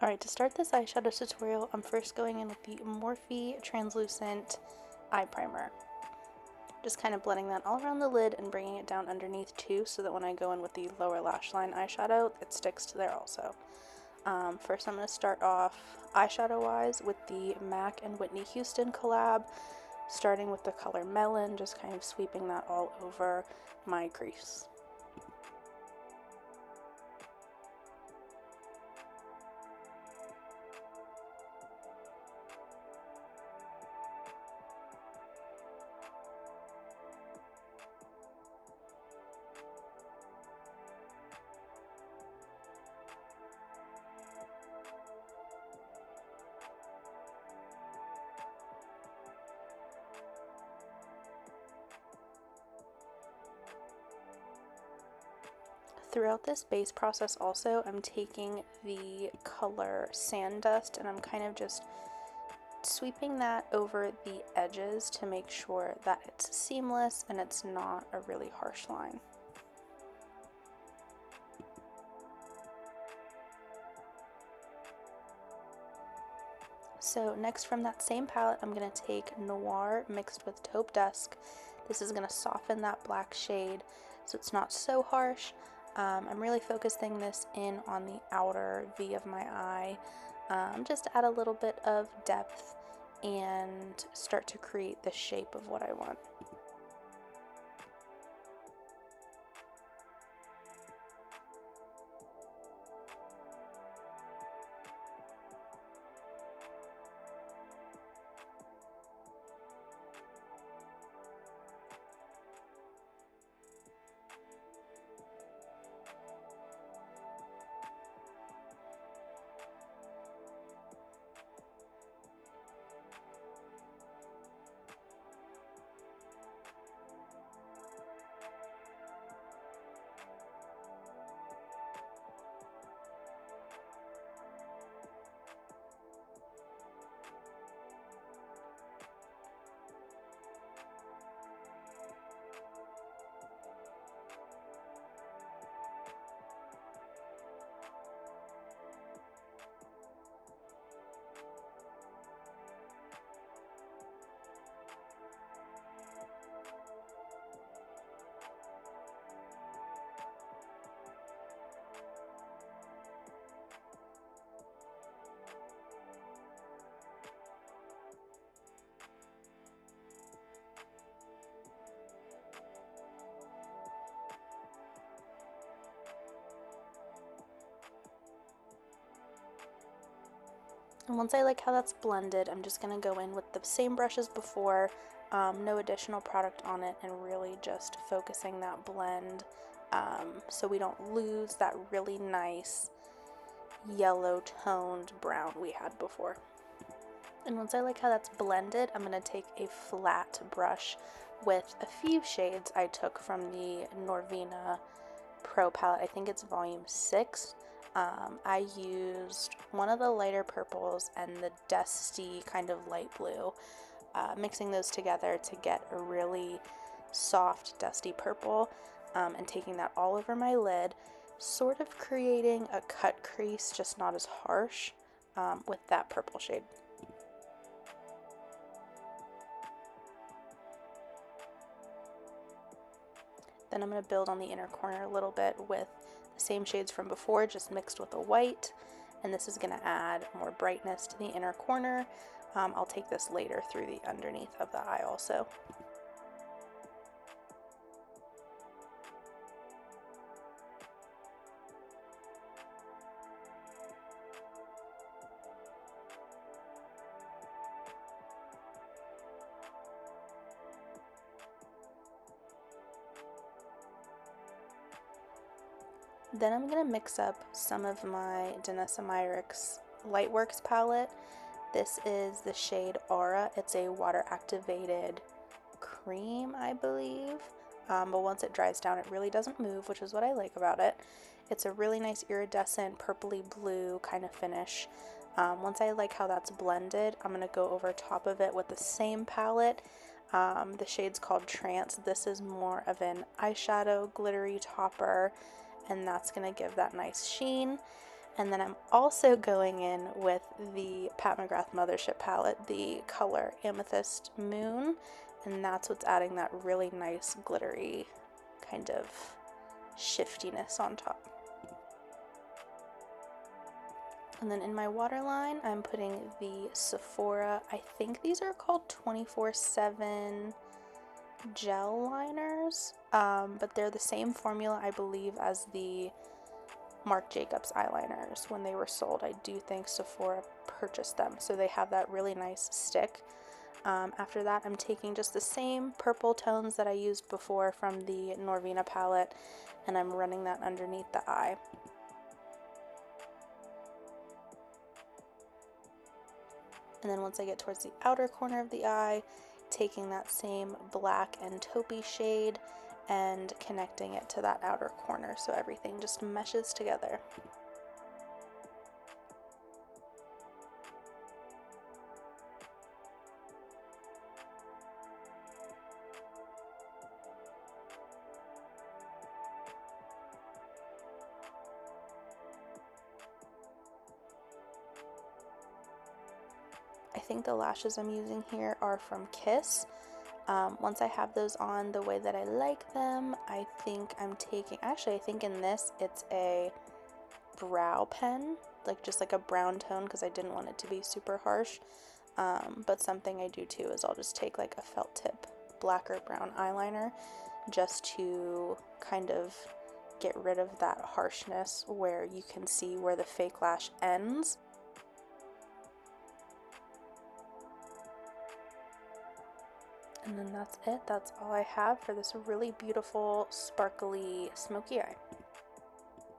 Alright, to start this eyeshadow tutorial, I'm first going in with the Morphe Translucent Eye Primer. Just kind of blending that all around the lid and bringing it down underneath too, so that when I go in with the lower lash line eyeshadow, it sticks to there also. First I'm going to start off eyeshadow-wise with the MAC and Whitney Houston collab, starting with the color Melon, just kind of sweeping that all over my crease. Throughout this base process also, I'm taking the color Sand Dust and I'm kind of just sweeping that over the edges to make sure that it's seamless and it's not a really harsh line. So next, from that same palette, I'm going to take Noir mixed with Taupe Dusk. This is going to soften that black shade so it's not so harsh. I'm really focusing this in on the outer V of my eye, just to add a little bit of depth and start to create the shape of what I want. And once I like how that's blended, I'm just going to go in with the same brush as before, no additional product on it, and really just focusing that blend so we don't lose that really nice yellow toned brown we had before. And once I like how that's blended, I'm going to take a flat brush with a few shades I took from the Norvina Pro palette. I think it's volume 6. I used one of the lighter purples and the dusty kind of light blue, mixing those together to get a really soft dusty purple, and taking that all over my lid, sort of creating a cut crease, just not as harsh, with that purple shade. Then I'm going to build on the inner corner a little bit with the same shades from before, just mixed with a white, and this is going to add more brightness to the inner corner. I'll take this later through the underneath of the eye also. Then I'm going to mix up some of my Danessa Myricks Lightworks palette. This is the shade Aura. It's a water activated cream, I believe. But once it dries down, it really doesn't move, which is what I like about it. It's a really nice iridescent purpley blue kind of finish. Once I like how that's blended, I'm going to go over top of it with the same palette. The shade's called Trance. This is more of an eyeshadow glittery topper, and that's going to give that nice sheen. And then I'm also going in with the Pat McGrath Mothership palette, the color Amethyst Moon, and that's what's adding that really nice glittery kind of shiftiness on top. And then in my waterline, I'm putting the Sephora, I think these are called 24/7 gel liners, but they're the same formula, I believe, as the Marc Jacobs eyeliners when they were sold. I do think Sephora purchased them, so they have that really nice stick. After that, I'm taking just the same purple tones that I used before from the Norvina palette, and I'm running that underneath the eye. And then once I get towards the outer corner of the eye, taking that same black and taupey shade and connecting it to that outer corner so everything just meshes together. I think the lashes I'm using here are from Kiss. Once I have those on the way that I like them, I think I'm taking, actually I think in this it's a brow pen, like just like a brown tone because I didn't want it to be super harsh. But something I do too is I'll just take like a felt tip black or brown eyeliner just to kind of get rid of that harshness where you can see where the fake lash ends. And then that's it. That's all I have for this really beautiful, sparkly, smoky eye.